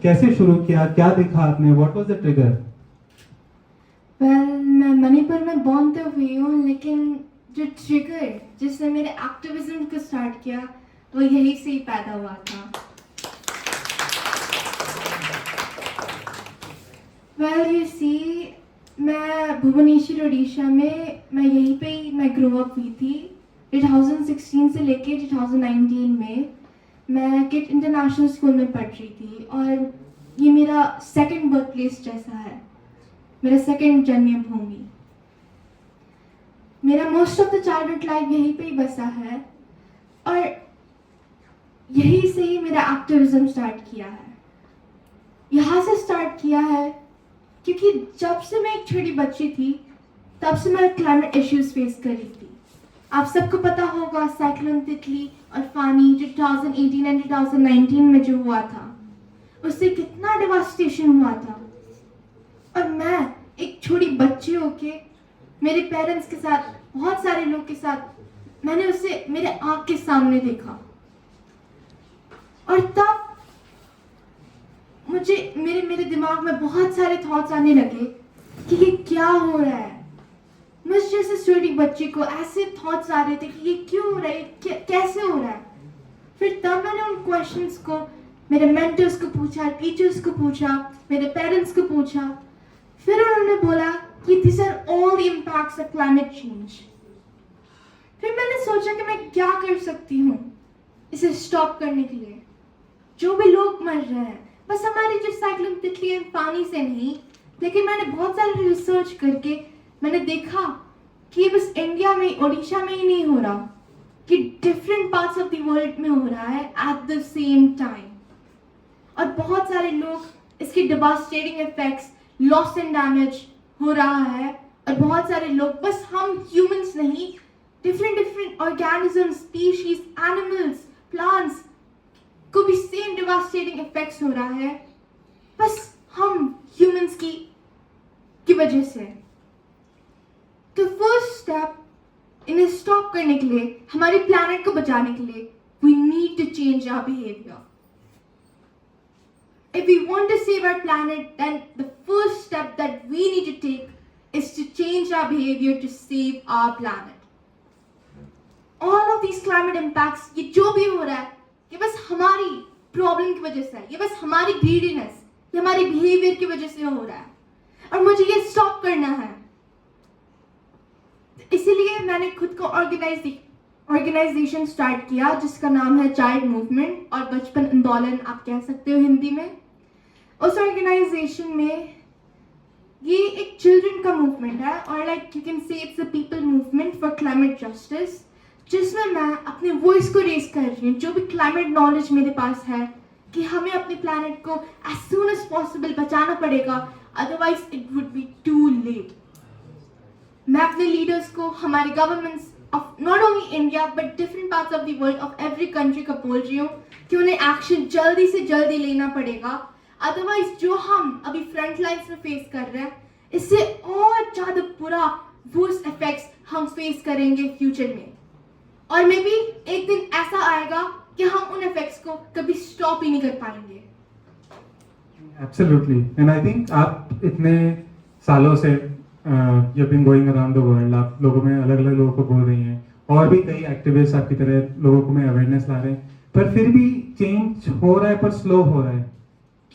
कैसे शुरू किया, क्या देखा आपने, व्हाट वाज द ट्रिगर? मैं मणिपुर में बॉर्न तो हुई हूँ, लेकिन जो ट्रिगर जिसने मेरे एक्टिविज्म को स्टार्ट किया वो यही से ही पैदा हुआ था। यू सी, मैं भुवनेश्वर उड़ीसा में, मैं यहीं पे ही मैं ग्रो अप हुई थी। 2016 से लेके 2019 में मैं किट इंटरनेशनल स्कूल में पढ़ रही थी, और ये मेरा सेकंड बर्थ प्लेस जैसा है, मेरा सेकंड जन्मभूमि। मेरा most of the childhood life यहीं पे ही बसा है, और यहीं से ही मेरा एक्टिविज्म स्टार्ट किया है। यहाँ से स्टार्ट किया है क्योंकि जब से मैं एक छोटी बच्ची थी तब से मैं क्लाइमेट इश्यूज फेस कर रही थी। आप सबको पता होगा साइक्लोन तितली और फानी जो 2018 एंड 2019 में जो हुआ था, उससे कितना डिवास्टेशन हुआ था। और मैं एक छोटी बच्ची होके मेरे पेरेंट्स के साथ, बहुत सारे लोग के साथ, मैंने उसे मेरे आँख के सामने देखा, और तब मुझे मेरे दिमाग में बहुत सारे थॉट्स आने लगे कि ये क्या हो रहा है। मुझ जैसे छोटी बच्ची को ऐसे थॉट्स आ रहे थे कि ये क्यों हो रहा है, कैसे हो रहा है। फिर तब मैंने उन क्वेश्चंस को मेरे मेंटर्स को पूछा, टीचर्स को पूछा, मेरे पेरेंट्स को पूछा। फिर उन्होंने बोला कि this are all the impacts of climate change. फिर मैंने सोचा कि मैं क्या कर सकती हूँ इसे स्टॉप करने के लिए। जो भी लोग मर रहे हैं, बस हमारी जो साइक्लोन तितली है पानी से नहीं, लेकिन मैंने बहुत सारे रिसर्च करके मैंने देखा कि ये बस इंडिया में, उड़ीसा में ही नहीं हो रहा, कि different parts of the world में हो रहा है एट द सेम टाइम। और बहुत सारे लोग इसकी devastating effects, loss and damage हो रहा है, और बहुत सारे लोग, बस हम ह्यूमंस नहीं, different organisms, species, animals, plants को भी सेम डिवास्टेटिंग इफेक्ट्स हो रहा है, बस हम ह्यूमंस की वजह से। तो फर्स्ट स्टेप इन्हें स्टॉप करने के लिए, हमारे प्लैनेट को बचाने के लिए, we need to change our behaviour. If we want to save our planet, then the first step that we need to take is to change our behavior to save our planet. All of these climate impacts, ये जो भी हो रहा है, ये बस हमारी problem की वजह से है, ये बस हमारी ग्रीडीनेस, ये हमारी बिहेवियर की वजह से हो रहा है, और मुझे ये स्टॉप करना है। इसीलिए मैंने खुद को ऑर्गेनाइजेशन स्टार्ट किया जिसका नाम है चाइल्ड मूवमेंट, और बचपन आंदोलन आप कह सकते हो हिंदी में। उस ऑर्गेनाइजेशन में ये एक चिल्ड्रन का मूवमेंट है, और like you can say it's a people movement for climate justice, जिसमें मैं अपने वॉइस को रेज कर रही हूँ, जो भी क्लाइमेट नॉलेज मेरे पास है, कि हमें अपने प्लैनेट को एज सून एज पॉसिबल बचाना पड़ेगा, otherwise it would be too late. मैं अपने लीडर्स को, हमारे governments of not only India but different parts of the world, of every country को बोल रही हूँ कि उन्हें एक्शन जल्दी से जल्दी लेना पड़ेगा, अदरवाइज जो हम अभी फ्रंट लाइन्स में फेस कर रहे हैं, इससे और ज़्यादा बुरा वर्स्ट इफेक्ट्स हम फेस करेंगे फ्यूचर में। और मे बी एक दिन ऐसा आएगा कि हम उन इफेक्ट्स को कभी स्टॉप ही नहीं कर पाएंगे। एब्सोल्युटली, एंड आई थिंक आप इतने सालों से you been going around the world, आप लोगों में, अलग अलग लोगों को बोल रही हैं, और भी कई एक्टिविस्ट आपकी तरह लोगों को में अवेयरनेस ला रहे हैं, पर फिर भी चेंज हो रहा है, पर स्लो हो रहा है।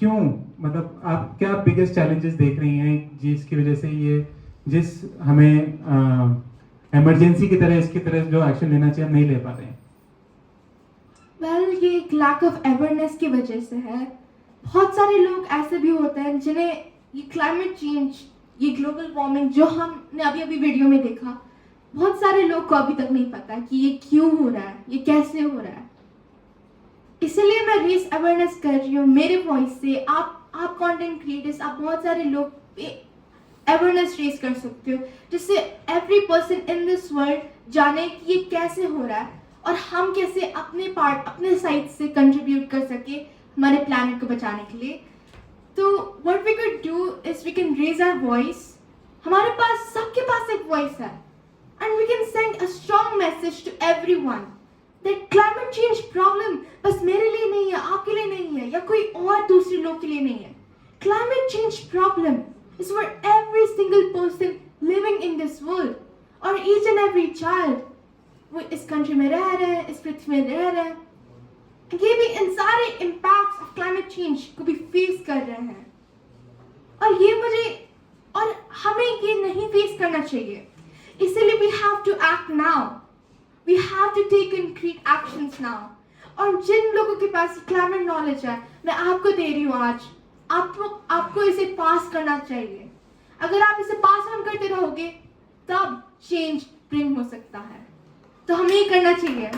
क्यों? मतलब आप क्या बिगेस्ट चैलेंजेस देख रही हैं जिसकी वजह से ये, जिस हमें इमरजेंसी की तरह, इसकी तरह जो एक्शन लेना चाहिए, हम नहीं ले पा रहे हैं? ये एक लैक ऑफ अवेयरनेस की वजह से है। बहुत सारे लोग ऐसे भी होते हैं जिन्हें ये क्लाइमेट चेंज, ये ग्लोबल वार्मिंग जो हमने अभी अभी वीडियो में देखा, बहुत सारे लोग को अभी तक नहीं पता कि ये क्यों हो रहा है, ये कैसे हो रहा है। इसलिए मैं रेस अवेयरनेस कर रही हूँ मेरे वॉइस से। आप कंटेंट क्रिएटर्स, आप बहुत सारे लोग अवेयरनेस रेस कर सकते हो, जिससे every person in this world जाने कि ये कैसे हो रहा है, और हम कैसे अपने पार्ट, अपने साइड से कंट्रीब्यूट कर सके हमारे प्लैनेट को बचाने के लिए। तो what we can do is we can raise our voice. हमारे पास, सबके पास एक वॉइस है, and we can send a strong message to everyone that climate change problem बस मेरे लिए नहीं है, आपके लिए नहीं है, या कोई और दूसरे लोग के लिए नहीं है. Climate change problem is for every single person living in this world, और each and every child वो इस country में रह रहे हैं, इस पृथ्वी में रह रहे हैं, ये भी इन सारे impacts of climate change को भी face कर रहे हैं. और ये मुझे और हमें ये नहीं face करना चाहिए. इसलिए we have to act now. We have to take concrete actions now. और जिन लोगों के पास climate knowledge है, मैं आपको दे रही हूँ आज. आपको इसे पास करना चाहिए. अगर आप इसे पास ऑन करते रहोगे, तब change bring हो सकता है. तो हमें ये करना चाहिए.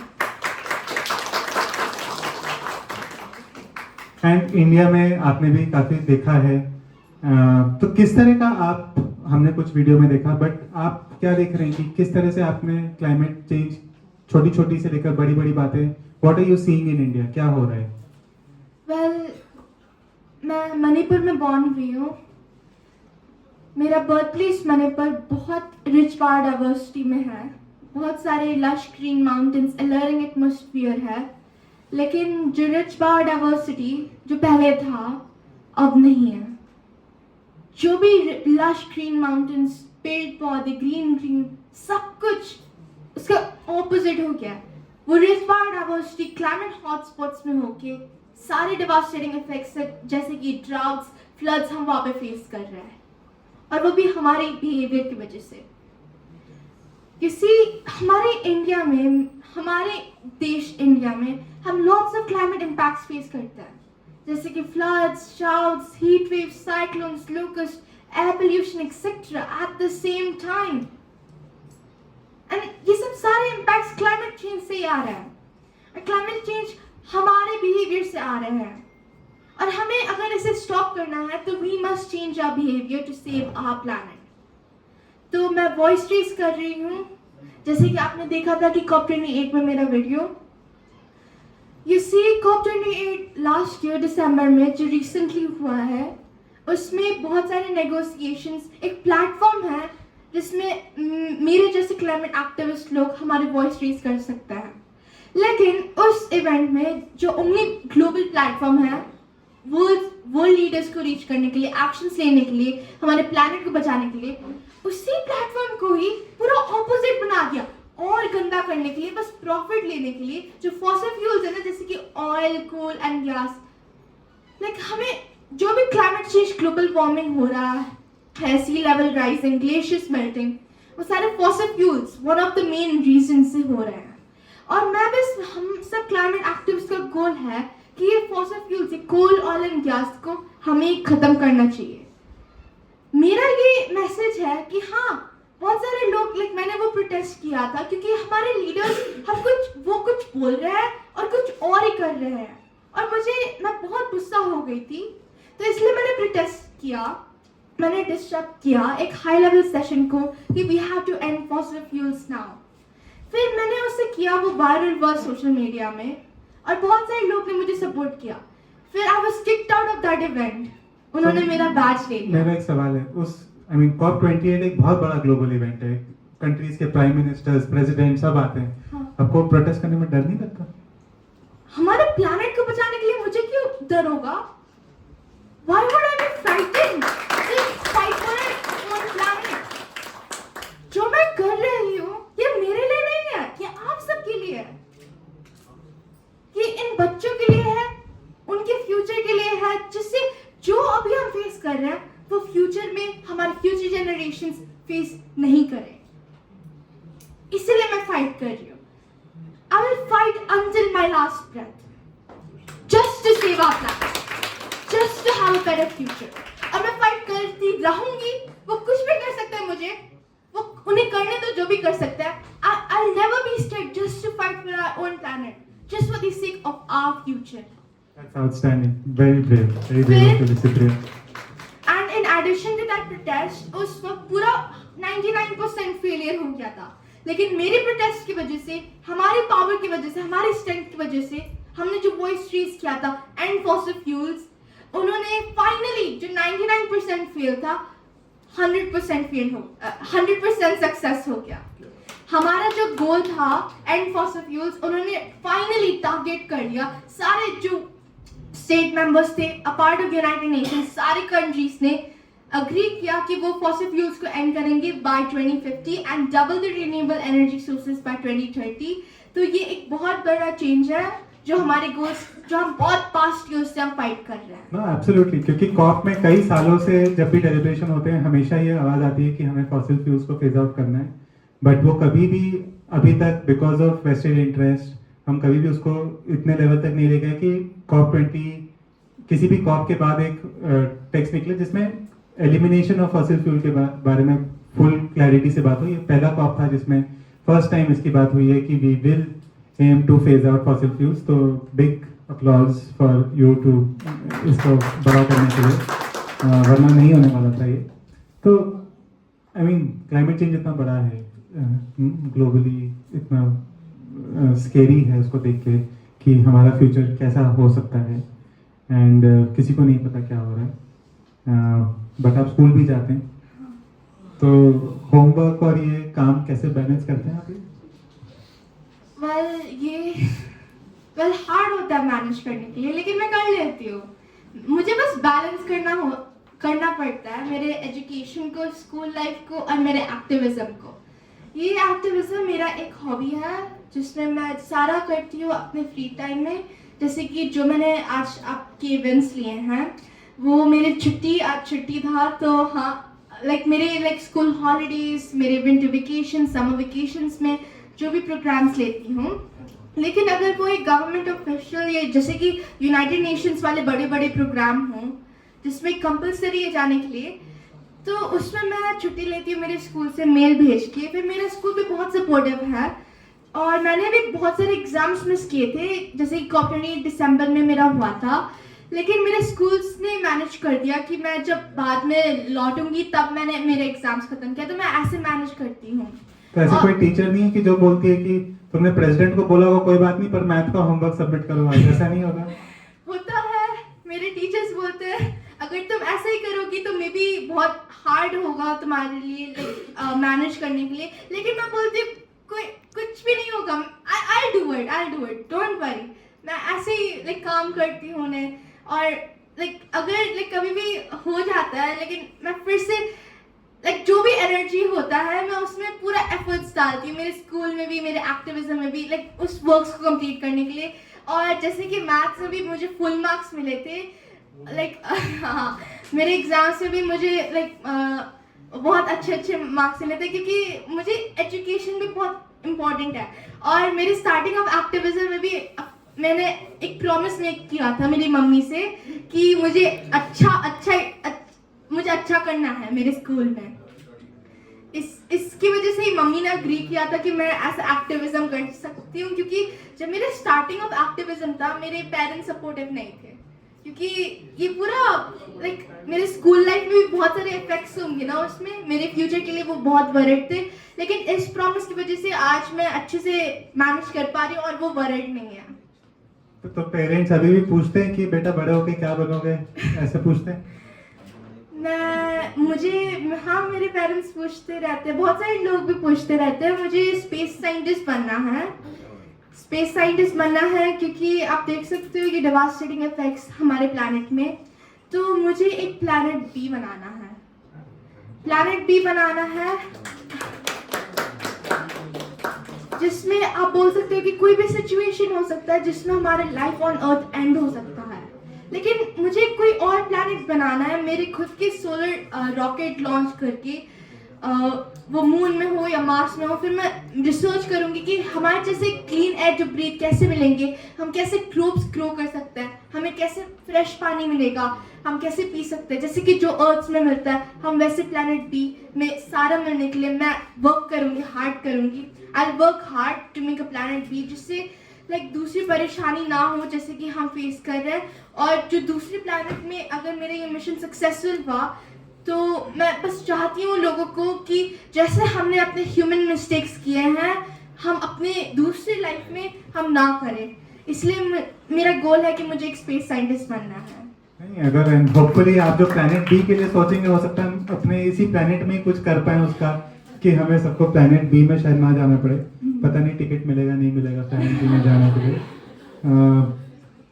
एंड इंडिया में आपने भी काफी देखा है, तो किस तरह का आप, हमने कुछ वीडियो में देखा, बट आप क्या देख रहे हैं कि किस तरह से आपने क्लाइमेट चेंज छोटी छोटी से लेकर बड़ी बड़ी बातें, what are you seeing in India, क्या हो रहा है? वेल, मैं मणिपुर में बॉर्न हुई हूँ. मेरा बर्थ प्लेस मणिपुर बहुत रिच बायोडाइवर्सिटी में है. बहुत सारे lush green mountains, alluring atmosphere है. लेकिन जो रिच बायोडाइवर्सिटी जो पहले था, अब नहीं है. जो भी लश ग्रीन माउंटेन्स, पेड़ पौधे, ग्रीन सब कुछ उसका ऑपोजिट हो गया. वो रिच बायोडाइवर्सिटी क्लाइमेट हॉटस्पॉट्स में होके सारे डिवास्टेटिंग इफेक्ट्स जैसे कि ड्राउट्स, फ्लड्स हम वहाँ पे फेस कर रहे हैं, और वो भी हमारे बिहेवियर की वजह से. हमारे इंडिया में, हमारे देश इंडिया में हम lots of climate impacts face करते हैं, जैसे कि floods, droughts, heat waves, cyclones, locust, air pollution etcetera at the same time. And ये सब सारे इम्पैक्ट्स क्लाइमेट चेंज से ही आ रहे हैं. और क्लाइमेट चेंज हमारे बिहेवियर से आ रहे हैं, और हमें अगर इसे स्टॉप करना है तो we must change our behaviour to save our planet. तो मैं वॉइस रेज कर रही हूँ, जैसे कि आपने देखा था कि COP28 में मेरा video. You see COP28 last year दिसंबर में जो रिसेंटली हुआ है, उसमें बहुत सारे नेगोशिएशंस, एक प्लेटफॉर्म है जिसमें मेरे जैसे क्लाइमेट एक्टिविस्ट लोग हमारे वॉइस रेज कर सकते हैं. लेकिन उस इवेंट में जो ओनली ग्लोबल प्लेटफॉर्म है, वर्ल्ड लीडर्स को रीच करने के लिए, एक्शंस लेने के लिए, हमारे प्लैनेट को बचाने के लिए, उसी प्लेटफॉर्म को ही पूरा ऑपोजिट बना दिया, और गंदा करने के लिए, बस प्रॉफिट लेने के लिए. जो फॉसिल फ्यूल्स है ना, जैसे कि oil, coal and gas, like हमें जो भी क्लाइमेट चेंज, ग्लोबल वार्मिंग हो रहा है, sea level rising, glaciers melting, वो सारे fossil fuels one of the main reason से हो रहे हैं. और मैं बस, हम सब क्लाइमेट एक्टिविस्ट का गोल है कि ये fossil fuels, coal, oil and gas को हमें खत्म करना चाहिए. मेरा ये मैसेज है कि हाँ, बहुत सारे लोग, लाइक मैंने वो प्रोटेस्ट किया था क्योंकि हमारे लीडर्स वो कुछ बोल रहे हैं और कुछ और ही कर रहे हैं, और मैं बहुत गुस्सा हो गई थी. तो इसलिए मैंने प्रोटेस्ट किया, मैंने डिस्टर्ब किया एक हाई लेवल सेशन को कि we have to end fossil fuels now. फिर मैंने उससे किया, वो वायरल हुआ सोशल मीडिया में, और बहुत सारे लोग ने मुझे सपोर्ट किया. फिर I was kicked out of that event. उन्होंने मेरा बैच ले लिया. मेरा एक सवाल है, COP28 एक बहुत बड़ा ग्लोबल इवेंट है, कंट्रीज के प्राइम मिनिस्टर्स, प्रेसिडेंट सब आते हैं. हाँ. आपको प्रोटेस्ट करने में डर नहीं लगता? हमारे प्लैनेट को बचाने के लिए मुझे क्यों डर होगा? Why would I be frightened? Just fight for it on planet. जो मैं कर रही हूँ, ये मेरे लिए नहीं है, ये आप सबके लिए है. ये इन बच्चों के लिए है, उनके फ्यूचर के लिए है, जिससे जो अभी हम फेस कर रहे हैं, वो फ्यूचर में हमारे फ्यूचर जनरेशंस फेस नहीं करें. इसलिए मैं फाइट कर रही हूँ. I will fight until my last breath, just to save our planet, just to have a better future. और मैं फाइट करती रहूंगी. वो कुछ भी कर सकते हैं मुझे, वो उन्हें करने दो जो भी कर सकते हैं. I'll never be scared, just to fight for our own planet, just for the sake of our future. That's outstanding. Very brave. Very brave of you, Cyprian. And in addition to that protest, उस वक्त पूरा 99% failure हो गया था. लेकिन मेरे protest की वजह से, हमारी पावर की वजह से, हमारी स्ट्रेंथ की वजह से, हमने जो वॉइस रेज किया था एंड फॉसिल फ्यूल्स, उन्होंने फाइनली जो 99% फेल था, 100% सक्सेस हो गया. हमारा जो गोल था एंड फॉसिल फ्यूल्स, उन्होंने फाइनली टारगेट कर लिया। सारे जो स्टेट मेंबर्स थे अपार्ट ऑफ यूनाइटेड नेशंस, सारे कंट्रीज ने अग्री किया कि वो फॉसिल फ्यूल्स को एंड करेंगे by 2050 and double the renewable energy sources by 2030। तो ये एक बहुत बड़ा चेंज है जो हमारे गोल्स, जो हम बहुत पास्ट के उससे हम फाइट कर रहे हैं। नो एब्सोल्युटली, क्योंकि कॉप में कई सालों से जब भी डेलिब्रेशन होते हैं हमेशा ये आवाज आती है कि हमें फॉसिल फ्यूल्स को फेज आउट करना है, बट वो कभी भी अभी तक बिकॉज ऑफ वेस्टेड इंटरेस्ट हम कभी भी उसको इतने लेवल तक नहीं ले गए कि COP20 किसी भी कॉप के बाद एक टेक्स्ट निकले जिसमें एलिमिनेशन ऑफ फॉसिल फ्यूल के बारे में फुल क्लैरिटी से बात हुई। ये पहला कॉप था जिसमें फर्स्ट टाइम इसकी बात हुई है कि we will aim to phase out fossil fuels. तो big applause for you too इसको बड़ा करने के लिए, वरना नहीं होने वाला था ये। तो आई मीन क्लाइमेट चेंज इतना बड़ा है ग्लोबली, इतना स्केरी है उसको देख के कि हमारा फ्यूचर कैसा हो सकता है, एंड किसी को नहीं पता क्या हो रहा है। बट आप स्कूल भी जाते हैं, तो होमवर्क और ये काम कैसे बैलेंस करते हैं आप? वेल हार्ड होता है मैनेज करने के लिए, लेकिन मैं कर लेती हूँ। मुझे बस बैलेंस करना पड़ता है मेरे एजुकेशन को, स्कूल लाइफ को और मेरे एक्टिविज्म को। ये एक्टिविज्म मेरा एक हॉबी है जिसमें मैं सारा करती हूँ अपने फ्री टाइम में। जैसे कि जो मैंने आज आपके इवेंट्स लिए हैं, वो मेरे आज छुट्टी था, तो हाँ मेरे स्कूल हॉलीडेज, मेरे विंटर वेकेशन, समर वेकेशंस में जो भी प्रोग्राम्स लेती हूँ। लेकिन अगर कोई गवर्नमेंट ऑफिशियल या जैसे कि यूनाइटेड नेशंस वाले बड़े बड़े प्रोग्राम हों जिसमें कंपलसरी है जाने के लिए, तो उसमें मैं छुट्टी लेती हूँ मेरे स्कूल से मेल भेज के। फिर मेरा स्कूल भी बहुत सपोर्टिव है और मैंने भी बहुत सारे एग्जाम्स मिस किए थे, जैसे कि COP20 दिसंबर में मेरा हुआ था, लेकिन मेरे स्कूल्स ने मैनेज कर दिया कि मैं जब बाद में लौटूंगी तब मैंने मेरे एग्जाम्स खत्म किया। तो मैं ऐसे मैनेज करती हूँ। तो ऐसे कोई टीचर नहीं है कि जो बोलती है कि तुमने प्रेसिडेंट को बोला होगा कोई बात नहीं पर मैथ का होमवर्क सबमिट करो, ऐसा नहीं होगा? होता है, मेरे टीचर्स बोलते हैं अगर तुम ऐसा ही करोगी तो मे बी बहुत हार्ड होगा तुम्हारे लिए मैनेज करने के लिए। लेकिन मैं बोलती हूँ कोई कुछ भी नहीं होगा, I do it, don't worry. मैं ऐसे ही काम करती हूँ उन्हें, और अगर कभी भी हो जाता है, लेकिन मैं फिर से जो भी एनर्जी होता है मैं उसमें पूरा एफर्ट्स डालती हूँ, मेरे स्कूल में भी, मेरे एक्टिविज्म में भी, उस वर्क्स को कंप्लीट करने के लिए। और जैसे कि मैथ्स में भी मुझे फुल मार्क्स मिले थे, हाँ, मेरे एग्जाम्स में भी मुझे बहुत अच्छे मार्क्स मिले थे, क्योंकि मुझे एजुकेशन भी बहुत इम्पोर्टेंट है। और मेरी स्टार्टिंग ऑफ एक्टिविज्म में भी मैंने एक प्रॉमिस मेक किया था मेरी मम्मी से कि मुझे अच्छा करना है मेरे स्कूल में। इसकी वजह से ही मम्मी ने अग्री किया था कि मैं ऐसा एक्टिविज्म कर सकती हूँ, क्योंकि जब मेरे स्टार्टिंग ऑफ एक्टिविज्म था मेरे पेरेंट्स सपोर्टिव नहीं थे, क्योंकि ये पूरा मेरे स्कूल लाइफ में भी बहुत सारे इफेक्ट्स होंगे ना उसमें, मेरे फ्यूचर के लिए वो बहुत वरिड थे। लेकिन इस प्रॉमिस की वजह से आज मैं अच्छे से मैनेज कर पा रही हूँ और वो वरिड नहीं है। तो पेरेंट्स अभी भी पूछते हैं कि बेटा बड़े होके क्या बनोगे, ऐसे पूछते हैं? हाँ, मेरे पेरेंट्स पूछते रहते हैं, बहुत सारे लोग भी पूछते रहते हैं। मुझे स्पेस साइंटिस्ट बनना है, क्योंकि आप देख सकते हो कि डिवास्टेटिंग इफेक्ट्स हमारे प्लैनेट में। तो मुझे एक प्लैनेट बी बनाना है जिसमें आप बोल सकते हो कि कोई भी सिचुएशन हो सकता है जिसमें हमारा लाइफ ऑन अर्थ एंड हो सकता है, लेकिन मुझे कोई और प्लैनेट बनाना है मेरे खुद के सोलर रॉकेट लॉन्च करके, वो मून में हो या मार्स में हो। फिर मैं रिसर्च करूंगी कि हमारे जैसे क्लीन एयर जो ब्रीथ कैसे मिलेंगे, हम कैसे क्रोप्स ग्रो कर सकते हैं, हमें कैसे फ्रेश पानी मिलेगा, हम कैसे पी सकते हैं, जैसे कि जो अर्थ में मिलता है, हम वैसे प्लैनेट बी में सारा मिलने के लिए मैं वर्क करूंगी। I work hard to make a planet B, जिससे दूसरी परेशानी ना हो जैसे कि हम फेस कर रहे हैं। और जो दूसरे प्लैनेट में अगर मेरा ये मिशन सक्सेसफुल हुआ तो मैं बस चाहती हूँ लोगों को कि जैसे हमने अपने ह्यूमन मिस्टेक्स किए हैं हम अपने दूसरी लाइफ में हम ना करें। इसलिए मेरा गोल है कि मुझे एक स्पेस साइंटिस्ट बनना है। नहीं, अगर होपफुली आप जो प्लैनेट बी के लिए सोचेंगे, हो सकता है अपने इसी प्लैनेट में कुछ कर पाए उसका, कि हमें सबको प्लैनेट बी में शायद ना जाना पड़े, पता नहीं टिकट मिलेगा नहीं मिलेगा प्लैनेट बी में जाने के लिए।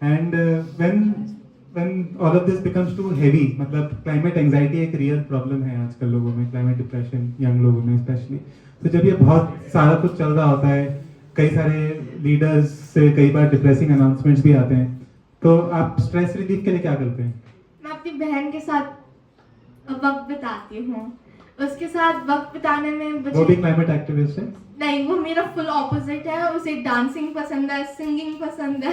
And when all of this becomes too heavy, मतलब क्लाइमेट एंजाइटी एक रियल प्रॉब्लम है आजकल लोगों में, क्लाइमेट डिप्रेशन यंग लोगों में स्पेशली। तो जब ये बहुत सारा कुछ चल रहा होता है, कई सारे लीडर्स से कई बार डिप्रेसिंग अनाउंसमेंट्स भी आते हैं, तो आप स्ट्रेस रिलीफ के लिए क्या करते हैं? मैं अपनी बहन के साथ वक्त बिताती हूँ। उसके साथ वक्त बिताने में वो भी मुझे क्लाइमेट एक्टिविस्ट है? नहीं, वो मेरा फुल ऑपोजिट है। उसे डांसिंग पसंद है, सिंगिंग पसंद है,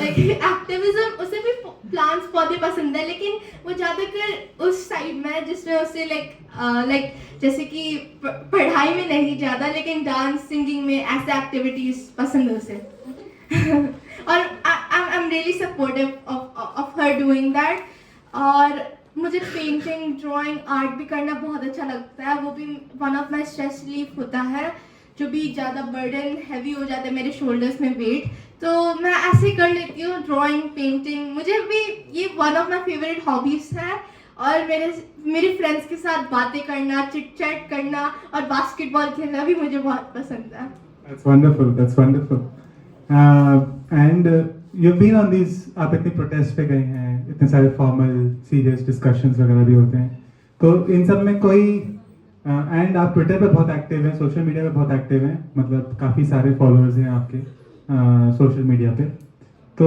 एक्टिविज्म, उसे भी प्लांट्स पौधे पसंद है, लेकिन वो ज़्यादातर उस साइड में है जिसमें उसे लाइक जैसे कि पढ़ाई में नहीं ज़्यादा, लेकिन डांस सिंगिंग में ऐसे एक्टिविटीज़ पसंद है उसे। और I am really supportive of her doing that. और मुझे पेंटिंग, ड्राइंग, आर्ट भी करना बहुत अच्छा लगता है। वो भी one of my stress relief होता है। जो भी ज़्यादा बर्डन हैवी हो जाता है मेरे शोल्डर्स में वेट, तो मैं ऐसे ही कर लेती हूँ, ड्राइंग, पेंटिंग। मुझे भी ये one of my favourite hobbies है। और मेरे फ्रेंड्स के साथ बातें करना, चिट चैट करना और बास्केटबॉल खेलना भी मुझे बहुत पसंद है। That's wonderful. That's wonderful. And you've been on these, आप इतनी प्रोटेस्ट पे गए हैं, इतने सारे फॉर्मल सीरियस डिस्कशंस वगैरह भी होते हैं, तो इन सब में कोई एंड आप ट्विटर पे बहुत एक्टिव हैं, सोशल मीडिया पे बहुत एक्टिव हैं, मतलब काफ़ी सारे फॉलोअर्स हैं आपके सोशल मीडिया पे, तो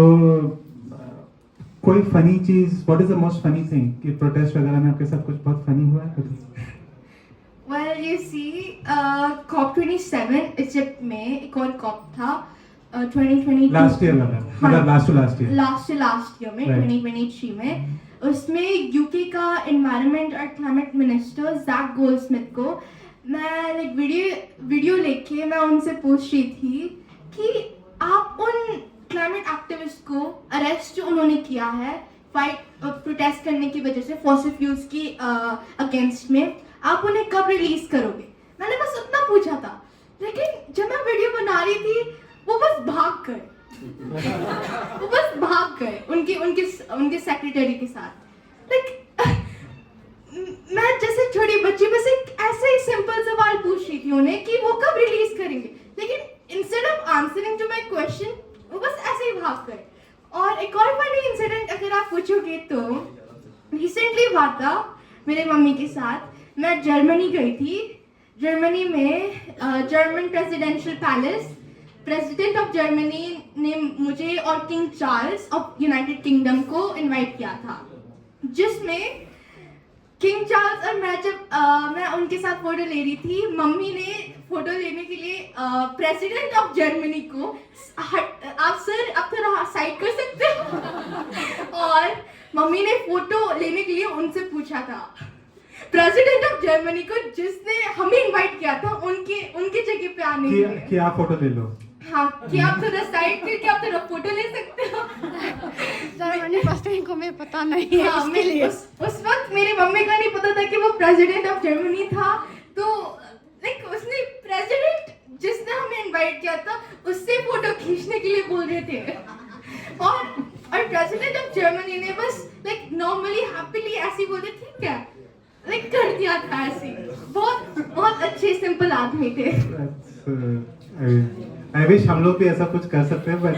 कोई funny cheese, what is the most funny thing कि प्रोटेस्ट वगैरह में आपके साथ कुछ बहुत फनी हुआ है कभी? Well, you see, COP27 Egypt में एक और कॉप था 2022 लास्ट ईयर वाला, मतलब last to last year, last year में Right. 2023 में। उसमें यूके का एनवायरनमेंट और क्लाइमेट मिनिस्टर जैक गोल्डस्मिथ को मैं लाइक वीडियो लेके मैं उनसे पूछ रही थी कि आप उन क्लाइमेट एक्टिविस्ट को अरेस्ट जो उन्होंने किया है फाइट प्रोटेस्ट करने की वजह से फॉसिल फ्यूल्स की अगेंस्ट में, आप उन्हें कब रिलीज करोगे? मैंने बस उतना पूछा था, लेकिन जब मैं वीडियो बना रही थी वो बस भाग गए। वो बस भाग गए उनके सेक्रेटरी के साथ। लाइक मैं जैसे छोटी बच्ची बस एक ऐसे ही सिंपल सवाल पूछ रही थी उन्हें कि वो कब रिलीज करेंगे, लेकिन instead of answering to my question वो बस ऐसे ही भाग गए। और एक और फनी इंसिडेंट अगर आप पूछोगे तो रिसेंटली हुआ था मेरे मम्मी के साथ। मैं जर्मनी गई थी। जर्मनी में German presidential palace, president of Germany ने मुझे और king Charles of United kingdom को इनवाइट किया था, जिसमें किंग चार्ल्स और मैं जब मैं उनके साथ फोटो ले रही थी, मम्मी ने फोटो लेने के लिए प्रेसिडेंट ऑफ जर्मनी को आप थोड़ा साइड कर सकते हो और मम्मी ने फोटो लेने के लिए उनसे पूछा था प्रेसिडेंट ऑफ जर्मनी को जिसने हमें इनवाइट किया था उनके जगह पे आने के लिए कि आप फोटो ले लो। हाँ, कि आप थोड़ा साइड करके आप थोड़ा फोटो ले सकते हो। जर्मनी प्रेसिडेंट को मैं पता नहीं है, हाँ, इसके लिए उस वक्त मेरी मम्मी का नहीं पता था कि वो प्रेसिडेंट ऑफ जर्मनी था। तो लाइक उसने प्रेसिडेंट जिसने हमें इनवाइट किया था उससे फोटो खींचने के लिए बोल रहे थे। और प्रेसिडेंट ऑफ जर्मनी ने बस लाइक नॉर्मली हैप्पीली ऐसे बोले ठीक है, लाइक कर दिया था ऐसे। बहुत अच्छे सिंपल आदमी थे। आई विश हम लोग भी ऐसा कुछ कर सकते हैं, बट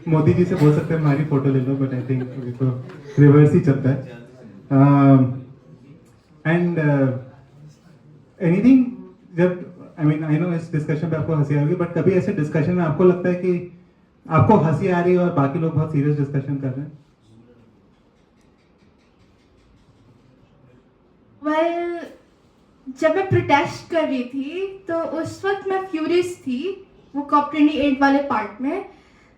मोदी जी से बोल सकते हैं हमारी फोटो ले लो, बट आई थिंक अभी तो रिवर्स ही चलता है। एंड एनीथिंग, जब आई मीन आई नो इस डिस्कशन पे आपको हंसी आ रही है, बट कभी ऐसे डिस्कशन में आपको लगता है कि आपको हंसी आ रही है और बाकी लोग बहुत सीरियस डिस्कशन कर रहे हैं? वेल, जब मैं प्रोटेस्ट कर रही थी तो उस वक्त मैं फ्यूरियस थी वो COP28 वाले पार्ट में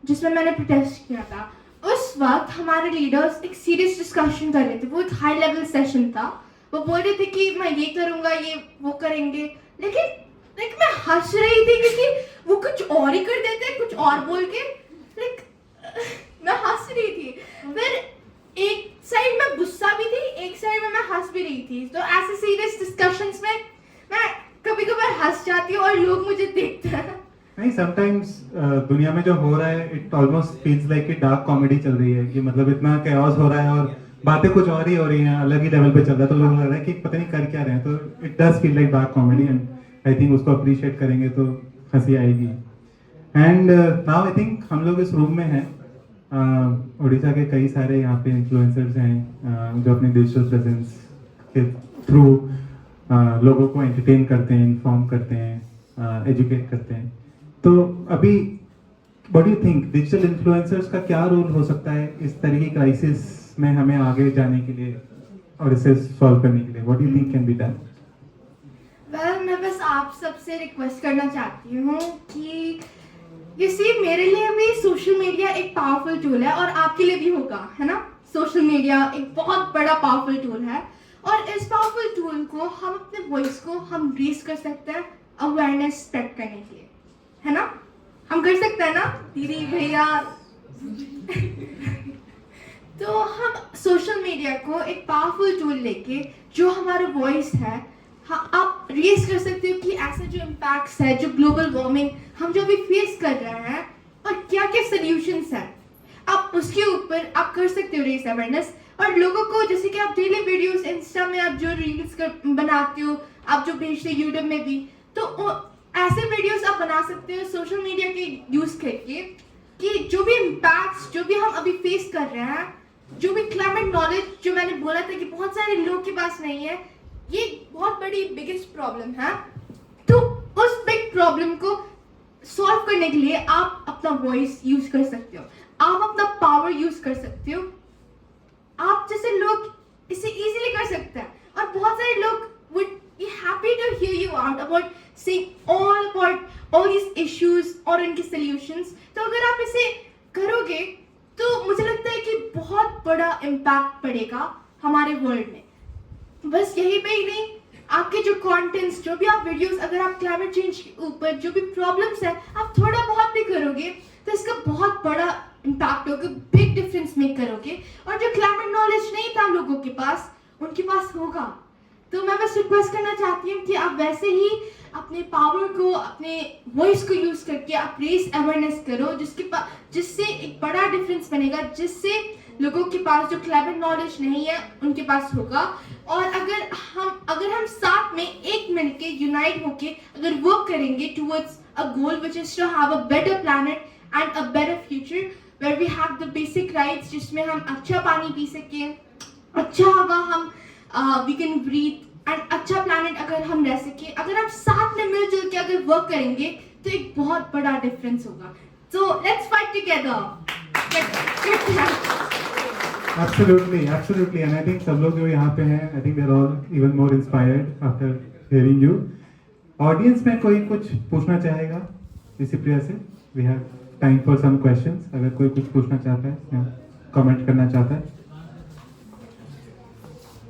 जिसमें मैंने प्रोटेस्ट किया था। उस वक्त हमारे लीडर्स एक सीरियस डिस्कशन कर रहे थे, वो एक हाई लेवल सेशन था। वो बोल रहे थे कि मैं ये करूँगा, ये वो करेंगे, लेकिन मैं हंस रही थी क्योंकि वो कुछ और ही कर देते, कुछ और बोल के मैं हंस रही थी। फिर एक साइड में गुस्सा भी थी, एक साइड में मैं हंस भी रही थी। तो ऐसे सीरियस डिस्कशंस में मैं कभी कभार हंस जाती हूँ और लोग मुझे देखते हैं। नहीं, समटाइम्स दुनिया में जो हो रहा है इट ऑलमोस्ट फील्स लाइक कि डार्क कॉमेडी चल रही है, कि मतलब इतना कैओस हो रहा है और बातें कुछ और ही हो रही हैं, अलग ही लेवल पे चल रहा है, तो लोगों को लग रहा है कि पता नहीं कर क्या रहे हैं, तो it does feel like dark comedy and I think उसको अप्रिशिएट करेंगे तो हंसी आएगी। एंड नाउ आई थिंक हम लोग इस रूम में हैं, उड़ीसा के कई सारे यहाँ पे इन्फ्लुएंसर्स हैं जो अपने डिजिटल प्रेजेंस के थ्रू लोगों को एंटरटेन करते हैं, इन्फॉर्म करते हैं, एजुकेट करते हैं। तो अभी what do you think digital influencers का क्या रोल हो सकता है इस तरह की क्राइसिस में हमें आगे जाने के लिए और इसे सॉल्व करने के लिए? What do you think can be done? Well मैं बस आप सबसे रिक्वेस्ट करना चाहती हूँ कि किसी मेरे लिए भी सोशल मीडिया एक पावरफुल टूल है और आपके लिए भी होगा, है ना। सोशल मीडिया एक बहुत बड़ा पावरफुल टूल है और इस पावरफुल टूल को हम अपने वॉइस को हम रेज कर सकते हैं अवेयरनेस स्प्रेड करने के लिए, है ना। हम कर सकते हैं ना दीदी भैया। तो हम सोशल मीडिया को एक पावरफुल टूल लेके जो हमारा वॉइस है, हाँ, आप रेस कर सकते हो कि ऐसे जो इम्पैक्ट्स है, जो ग्लोबल वार्मिंग हम जो भी फेस कर रहे हैं और क्या क्या सोल्यूशंस हैं, आप उसके ऊपर आप कर सकते हो रेस अवेयरनेस। और लोगों को जैसे कि आप डेली वीडियोस इंस्टा में आप जो रील्स बनाते हो, आप जो भेजते हो यूट्यूब में भी, तो ऐसे वीडियोस आप बना सकते हो सोशल मीडिया के यूज करके कि जो भी इम्पैक्ट्स जो भी हम अभी फेस कर रहे हैं, जो भी क्लाइमेट नॉलेज जो मैंने बोला था कि बहुत सारे लोगों के पास नहीं है, ये बहुत बड़ी बिगेस्ट प्रॉब्लम है। तो उस बिग प्रॉब्लम को सॉल्व करने के लिए आप अपना वॉइस यूज कर सकते हो, आप अपना पावर यूज कर सकते हो। आप जैसे लोग इसे इजीली कर सकते हैं और बहुत सारे लोग would be happy to hear you out about saying all these issues और उनके solutions। तो अगर आप इसे करोगे तो मुझे लगता है कि बहुत बड़ा इम्पैक्ट पड़ेगा हमारे वर्ल्ड में। बस यही पे ही नहीं, आपके जो कंटेंट्स, जो भी आप वीडियोस, अगर आप क्लाइमेट चेंज के ऊपर जो भी प्रॉब्लम्स है आप थोड़ा बहुत भी करोगे तो इसका बहुत बड़ा इम्पैक्ट होगा, बिग डिफरेंस मेक करोगे। और जो क्लाइमेट नॉलेज नहीं था लोगों के पास, उनके पास होगा। तो मैं बस रिक्वेस्ट करना चाहती हूँ कि आप वैसे ही अपने पावर को, अपने वॉइस को यूज करके आप रेस अवेयरनेस करो, जिससे एक बड़ा डिफरेंस बनेगा, जिससे लोगों के पास जो क्लाइमेट नॉलेज नहीं है उनके पास होगा। और अगर हम साथ में एक मिलके यूनाइट होके अगर वर्क करेंगे towards a goal which is to have a better planet and a better future where we have the basic rights, जिसमें हम अच्छा पानी पी सकें, अच्छा हवा हम वी कैन ब्रीथ एंड अच्छा प्लैनेट अगर हम रह सके, अगर हम साथ में मिलजुल के अगर वर्क करेंगे तो एक बहुत बड़ा डिफरेंस होगा। So let's fight together. Absolutely, and I think सब लोग जो यहाँ पे हैं, I think they're all even more inspired after hearing you. Audience में कोई कुछ पूछना चाहेगा ऋषिप्रिया से? We have time for some questions. अगर कोई कुछ पूछना चाहता है या कमेंट करना चाहता है